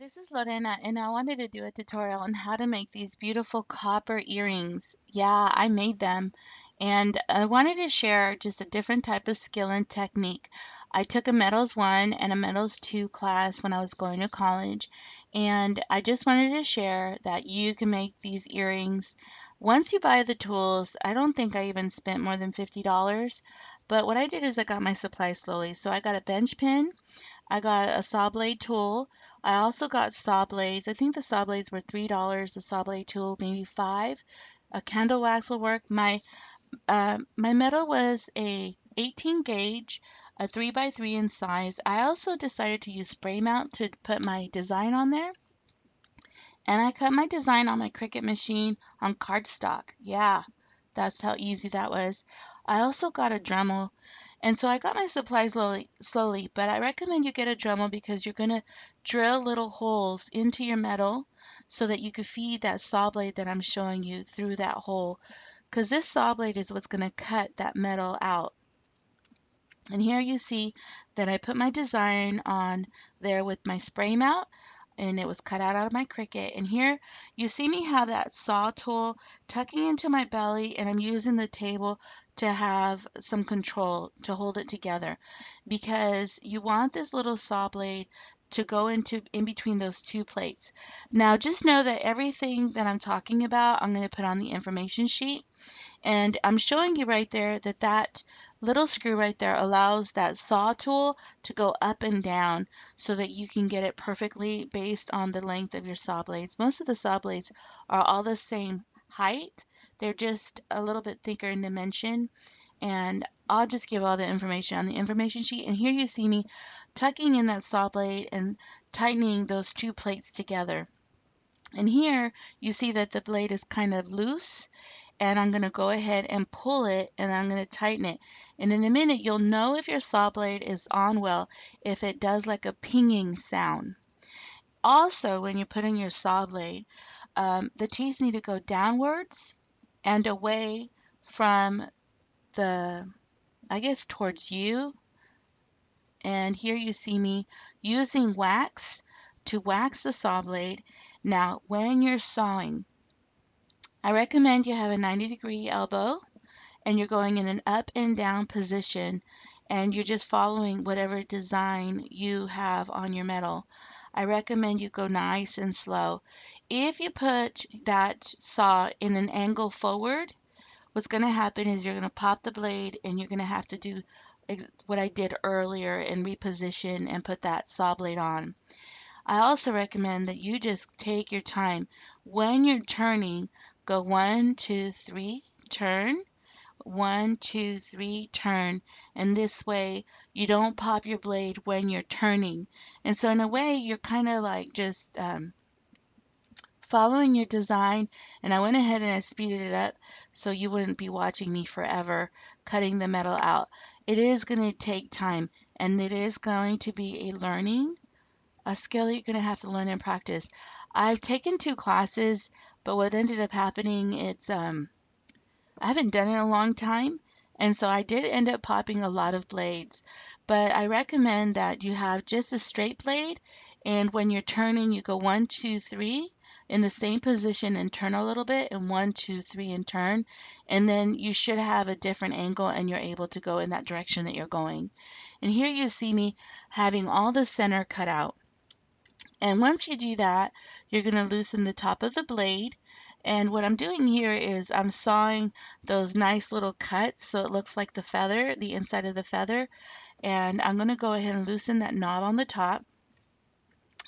This is Lorena, and I wanted to do a tutorial on how to make these beautiful copper earrings. Yeah, I made them, and I wanted to share just a different type of skill and technique. I took a Metals 1 and a Metals 2 class when I was going to college, and I just wanted to share that you can make these earrings. Once you buy the tools, I don't think I even spent more than $50, but what I did is I got my supplies slowly. So I got a bench pin. I got a saw blade tool. I also got saw blades. I think the saw blades were $3. The saw blade tool maybe 5. A candle wax will work. My metal was a 18 gauge, a 3 by 3 in size. I also decided to use spray mount to put my design on there. And I cut my design on my Cricut machine on cardstock. Yeah, that's how easy that was. I also got a Dremel. And so I got my supplies slowly, but I recommend you get a Dremel because you're going to drill little holes into your metal so that you can feed that saw blade that I'm showing you through that hole. Because this saw blade is what's going to cut that metal out. And here you see that I put my design on there with my spray mount, and it was cut out of my Cricut. And here you see me have that saw tool tucking into my belly, and I'm using the table to have some control to hold it together, because you want this little saw blade to go in between those two plates. Now just know that everything that I'm talking about, I'm going to put on the information sheet. And I'm showing you right there that that little screw right there allows that saw tool to go up and down so that you can get it perfectly based on the length of your saw blades. Most of the saw blades are all the same height. They're just a little bit thicker in dimension. And I'll just give all the information on the information sheet. And here you see me tucking in that saw blade and tightening those two plates together. And here you see that the blade is kind of loose, and I'm going to go ahead and pull it, and I'm going to tighten it. And in a minute, you'll know if your saw blade is on well if it does like a pinging sound. Also, when you're putting your saw blade, the teeth need to go downwards and away from the, I guess, towards you. And here you see me using wax to wax the saw blade. Now, when you're sawing, I recommend you have a 90-degree elbow, and you're going in an up and down position, and you're just following whatever design you have on your metal. I recommend you go nice and slow. If you put that saw in an angle forward, what's going to happen is you're going to pop the blade, and you're going to have to do what I did earlier and reposition and put that saw blade on. I also recommend that you just take your time. When you're turning, go 1, 2, 3, turn. 1, 2, 3, turn. And this way you don't pop your blade when you're turning. And so in a way, you're kind of like just following your design. And I went ahead and I speeded it up so you wouldn't be watching me forever cutting the metal out. It is going to take time, and it is going to be a skill that you're going to have to learn and practice. I've taken 2 classes, but what ended up happening, I haven't done it in a long time, and so I did end up popping a lot of blades. But I recommend that you have just a straight blade, and when you're turning, you go 1, 2, 3 in the same position and turn a little bit, and 1, 2, 3 and turn. And then you should have a different angle, and you're able to go in that direction that you're going. And here you see me having all the center cut out. And once you do that, you're going to loosen the top of the blade. And what I'm doing here is I'm sawing those nice little cuts so it looks like the feather, the inside of the feather. And I'm going to go ahead and loosen that knob on the top.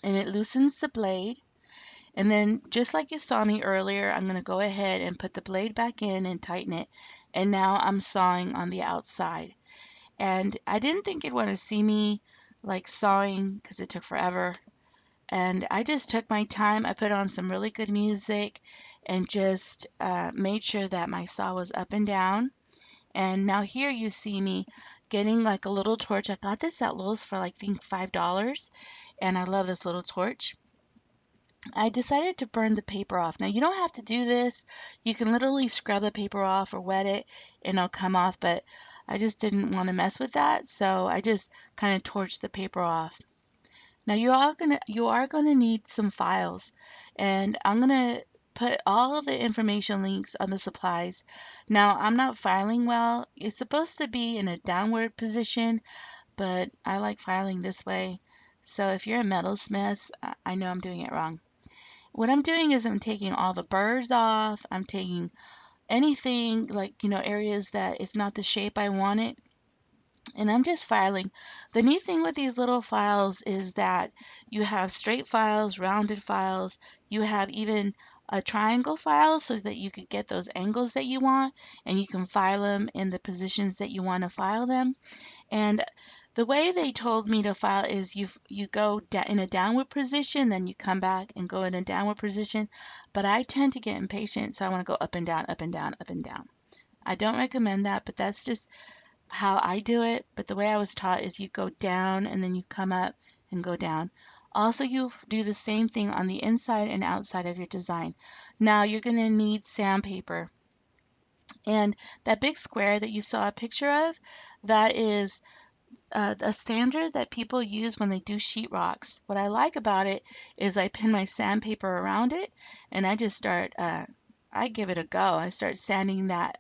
And it loosens the blade. And then just like you saw me earlier, I'm going to go ahead and put the blade back in and tighten it. And now I'm sawing on the outside. And I didn't think you'd want to see me like sawing because it took forever. And I just took my time. I put on some really good music and just made sure that my saw was up and down. And now here you see me getting like a little torch. I got this at Lowels for like, I think $5. And I love this little torch. I decided to burn the paper off. Now you don't have to do this. You can literally scrub the paper off or wet it and it'll come off. But I just didn't want to mess with that. So I just kind of torched the paper off. Now you are gonna need some files, and I'm gonna put all of the information links on the supplies. Now I'm not filing well. It's supposed to be in a downward position, but I like filing this way. So if you're a metalsmith, I know I'm doing it wrong. What I'm doing is I'm taking all the burrs off. I'm taking anything like, areas that it's not the shape I want it, and I'm just filing. The neat thing with these little files is that you have straight files, rounded files, you have even a triangle file so that you could get those angles that you want, and you can file them in the positions that you want to file them. And the way they told me to file is you go in a downward position, then you come back and go in a downward position. But I tend to get impatient, so I want to go up and down, up and down, up and down. I don't recommend that, but that's just how I do it. But the way I was taught is you go down and then you come up and go down. Also, you do the same thing on the inside and outside of your design. Now you're going to need sandpaper. And that big square that you saw a picture of, that is a standard that people use when they do sheetrocks. What I like about it is I pin my sandpaper around it, and I just start, I give it a go. I start sanding that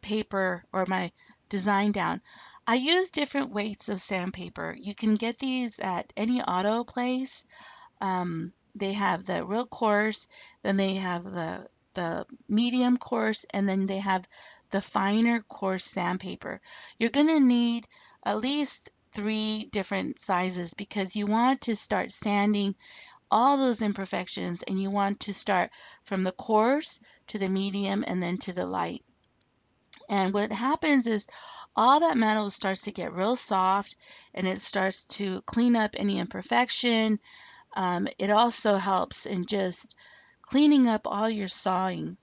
paper or my design down. I use different weights of sandpaper. You can get these at any auto place. They have the real coarse, then they have the medium coarse, and then they have the finer coarse sandpaper. You're going to need at least 3 different sizes because you want to start sanding all those imperfections, and you want to start from the coarse to the medium and then to the light. And what happens is all that metal starts to get real soft, and it starts to clean up any imperfection. It also helps in just cleaning up all your sawing.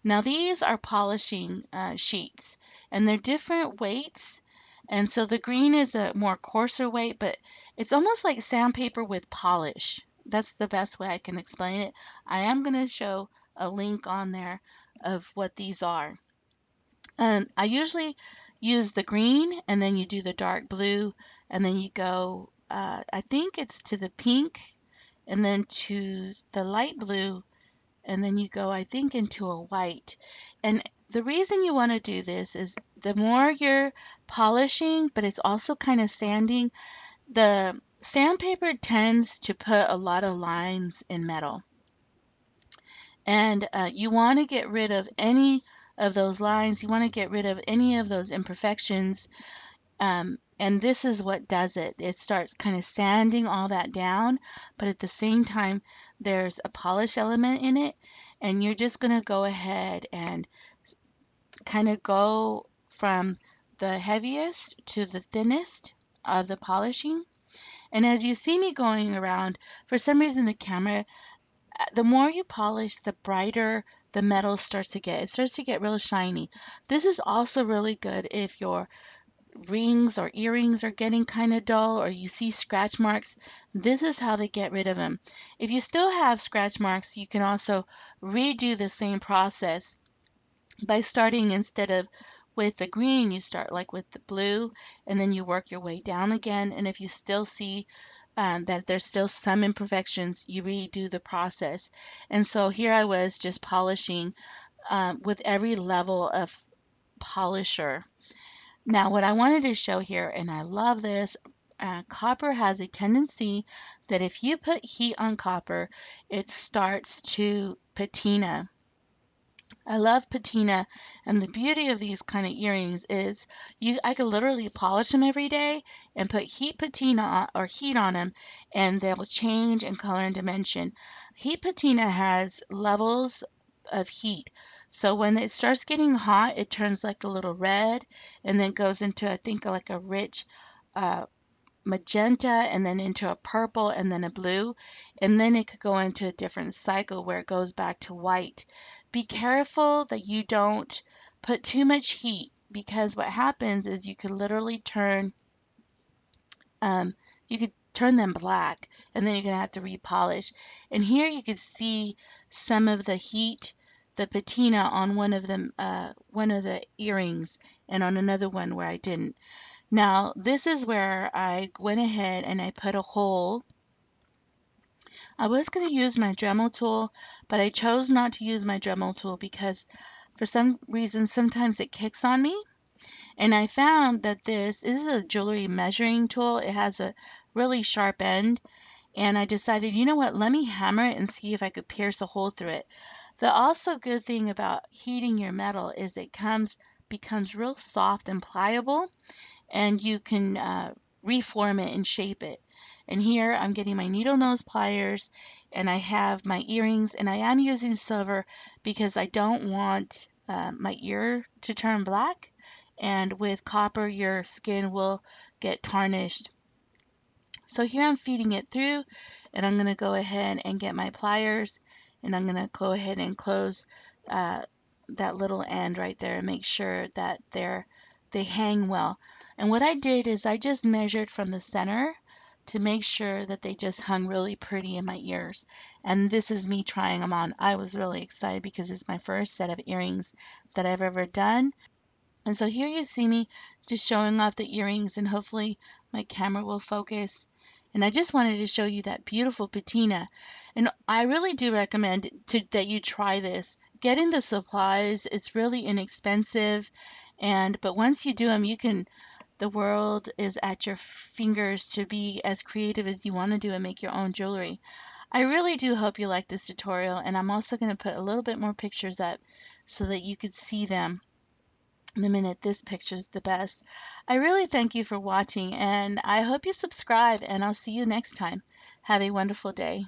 Now these are polishing sheets, and they're different weights. And so the green is a more coarser weight, but it's almost like sandpaper with polish. That's the best way I can explain it. I am going to show a link on there of what these are. And I usually use the green, and then you do the dark blue, and then you go, I think it's to the pink, and then to the light blue, and then you go, I think, into a white. And the reason you want to do this is the more you're polishing, but it's also kind of sanding, the sandpaper tends to put a lot of lines in metal. And you want to get rid of any of those lines. You want to get rid of any of those imperfections. And this is what does it. It starts kind of sanding all that down, but at the same time, there's a polish element in it. And you're just going to go ahead and kind of go from the heaviest to the thinnest of the polishing. And as you see me going around, for some reason the camera, the more you polish, the brighter the metal starts to get. It starts to get real shiny. This is also really good if your rings or earrings are getting kind of dull or you see scratch marks. This is how they get rid of them. If you still have scratch marks, you can also redo the same process by starting, instead of with the green, you start like with the blue, and then you work your way down again. And if you still see that there's still some imperfections, you redo the process. And so here I was just polishing with every level of polisher. Now, what I wanted to show here, and I love this, copper has a tendency that if you put heat on copper, it starts to patina. I love patina, and the beauty of these kind of earrings is I could literally polish them every day and put heat patina or heat on them, and they'll change in color and dimension. Heat patina has levels of heat. So when it starts getting hot, it turns like a little red, and then goes into, I think, like a rich uh, magenta, and then into a purple, and then a blue, and then it could go into a different cycle where it goes back to white. Be careful that you don't put too much heat, because what happens is um, you could turn them black, and then you're gonna have to repolish. And here you could see some of the heat, the patina on one of the earrings, and on another one where I didn't. Now, this is where I went ahead and I put a hole. I was going to use my Dremel tool, but I chose not to use my Dremel tool because for some reason sometimes it kicks on me. And I found that this is a jewelry measuring tool. It has a really sharp end. And I decided, you know what, let me hammer it and see if I could pierce a hole through it. The also good thing about heating your metal is it becomes real soft and pliable, and you can reform it and shape it. And here I'm getting my needle nose pliers, and I have my earrings, and I am using silver because I don't want my ear to turn black. And with copper, your skin will get tarnished. So here I'm feeding it through, and I'm going to go ahead and get my pliers, and I'm going to go ahead and close uh, that little end right there and make sure that they hang well. And what I did is I just measured from the center to make sure that they just hung really pretty in my ears. And this is me trying them on. I was really excited because it's my first set of earrings that I've ever done. And so here you see me just showing off the earrings, and hopefully my camera will focus. And I just wanted to show you that beautiful patina. And I really do recommend that you try this. Getting the supplies, it's really inexpensive. But once you do them, the world is at your fingers to be as creative as you want to do and make your own jewelry. I really do hope you like this tutorial, and I'm also going to put a little bit more pictures up so that you could see them in a minute. This picture's the best. I really thank you for watching, and I hope you subscribe, and I'll see you next time. Have a wonderful day.